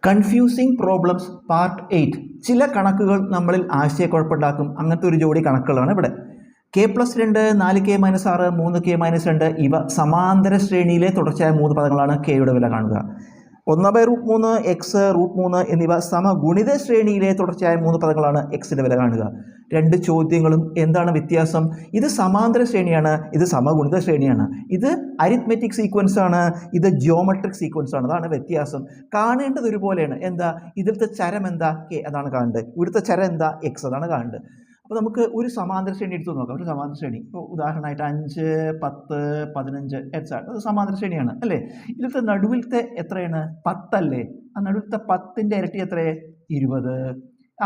Confusing problems part 8. ചില കണക്കുകൾ നമ്മളിൽ ആശയക്കുഴപ്പമുണ്ടാക്കും. അങ്ങനത്തെ ഒരു ജോഡി കണക്കുകളാണ് ഇവിടെ. k+2, 4k - 6, 3k - 2 ഇവ സമാന്തര ശ്രേണിയിലെ തുടർച്ചയായ 3 പദങ്ങളാണ്. കെയുടെ വില കാണുക. 1/√3, x √3 എന്നിവ സമഗുണിത ശ്രേണിയിലെ തുടർച്ചയായ 3 പദങ്ങളാണ്. എക്സിൻ്റെ വില കാണുക. രണ്ട് ചോദ്യങ്ങളും എന്താണ് വ്യത്യാസം? ഇത് സമാന്തര ശ്രേണിയാണ്, ഇത് സമഗുണിത ശ്രേണിയാണ്. ഇത് അരിത്മെറ്റിക് സീക്വൻസ് ആണ്, ഇത് ജിയോമെട്രിക് സീക്വൻസ് ആണ്. അതാണ് വ്യത്യാസം. കാണേണ്ടത് ഒരുപോലെയാണ്. എന്താ? ഇതിലത്തെ ചരം എന്താ? കെ, അതാണ് കാണേണ്ടത്. ഇവിടുത്തെ ചരം എന്താ? എക്സ്, അതാണ് കാണേണ്ടത്. അപ്പോൾ നമുക്ക് ഒരു സമാന്തര ശ്രേണി എടുത്ത് നോക്കാം. ഒരു സമാന്തര ശ്രേണി ഇപ്പോൾ ഉദാഹരണമായിട്ട് 5, 10, 15 എക്സാക്ട് അത് സമാന്തര ശ്രേണിയാണ് അല്ലേ? ഇതിലത്തെ നടുവിലത്തെ എത്രയാണ്? 10 അല്ലേ? ആ നടുവിലത്തെ 10ൻ്റെ ഇരട്ടി എത്രയേ? 20.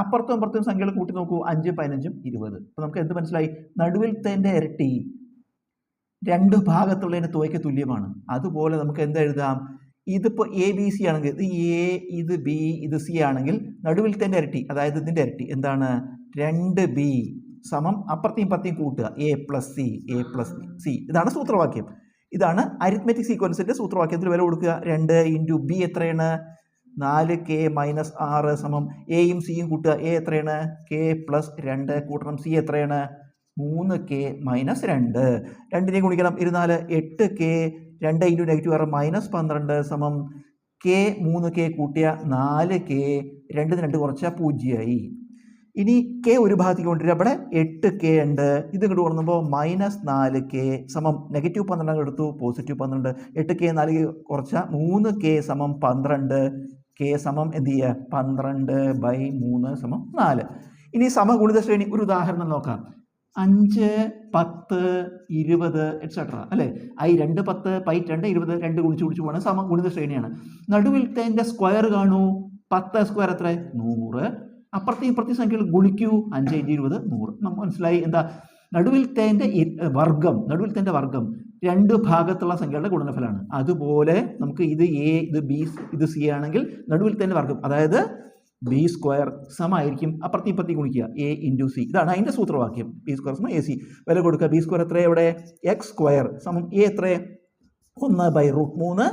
അപ്പുറത്തും അപ്പുറത്തും സംഖ്യകൾ കൂട്ടി നോക്കൂ. 5, 15, 20. അപ്പോൾ നമുക്ക് എന്ത് മനസ്സിലായി? നടുവിലത്തെ ഇരട്ടി രണ്ട് ഭാഗത്തുള്ളതിൻ്റെ തുകയ്ക്ക് തുല്യമാണ്. അതുപോലെ നമുക്ക് എന്ത് എഴുതാം? ഇതിപ്പോൾ ABC ആണെങ്കിൽ ഇത് A, ഇത് B, ഇത് C ആണെങ്കിൽ നടുവിലത്തെ ഇരട്ടി, അതായത് ഇതിൻ്റെ ഇരട്ടി എന്താണ്? 2B സമം അപ്പുറത്തെയും ഇപ്പുറത്തെയും കൂട്ടുക A + C, A + C. ഇതാണ് സൂത്രവാക്യം. ഇതാണ് അരിത്മെറ്റിക് സീക്വൻസിൻ്റെ സൂത്രവാക്യത്തിൽ വില കൊടുക്കുക. 2 × B എത്രയാണ്? 4k - 6 സമം എയും സിയും കൂട്ടുക. A എത്രയാണ്? k + 2 കൂട്ടണം C എത്രയാണ്? 3k - 2. രണ്ടിനെയും ഗുണിക്കണം. 24 8k 2 × -6 -12 സമം k 3k കൂട്ടിയ 4k 2 2 കുറച്ചാൽ 0 ആയി. ഇനി k ഒരു ഭാഗത്തേക്ക് കൊണ്ടുവരിക. അവിടെ 8k ഉണ്ട്. ഇത് ഇങ്ങോട്ട് കൊണ്ടുവന്നപ്പോൾ -4k സമം -12 എടുത്തു, +12. 8k 4 കുറച്ചാൽ 3k സമം 12. k സമം എന്ത് ചെയ്യുക? 12/3 സമം 4. ഇനി സമഗുണിത ശ്രേണി ഒരു ഉദാഹരണം നോക്കാം. 5, 10, 20 എക്സെട്ര അല്ലേ? 2, 10, 2, 20 2 ഗുണിച്ച് പോകണം. സമഗുണിത ശ്രേണിയാണ്. നടുവിലത്തെ സ്ക്വയർ കാണൂ. 10 സ്ക്വയർ എത്ര? 100. അപ്പുറത്തെയും ഇപ്പുറത്തെയും സംഖ്യകൾ ഗുണിക്കൂ. 5 × 20 100. നമുക്ക് മനസ്സിലായി എന്താ? നടുവിലത്തെ വർഗം രണ്ട് ഭാഗത്തുള്ള സംഖ്യകളുടെ ഗുണനഫലമാണ്. അതുപോലെ നമുക്ക് ഇത് A, ഇത് B, ഇത് C ആണെങ്കിൽ നടുവിലത്തെ വർഗം അതായത് B² സമമായിരിക്കും അപ്പുറത്തെ ഇപ്പുറത്തെ ഗുണിക്കുക A × C. ഇതാണ് അതിൻ്റെ സൂത്രവാക്യം. B² AC വില കൊടുക്കുക. B² എത്ര? ഇവിടെ x² സമം A എത്ര? 1/√3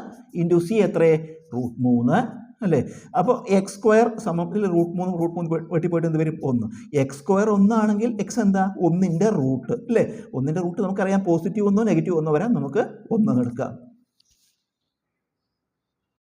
× C എത്ര? √3 അല്ലേ? അപ്പോൾ x² സമം ഇതിൽ √3 വെട്ടിപ്പോയിട്ട് എന്ത് വരും? 1. x² 1 ആണെങ്കിൽ x എന്താ? 1ൻ്റെ റൂട്ട് അല്ലേ? 1ൻ്റെ റൂട്ട് നമുക്കറിയാം. +1 -1 വരാൻ നമുക്ക് 1 എടുക്കാം.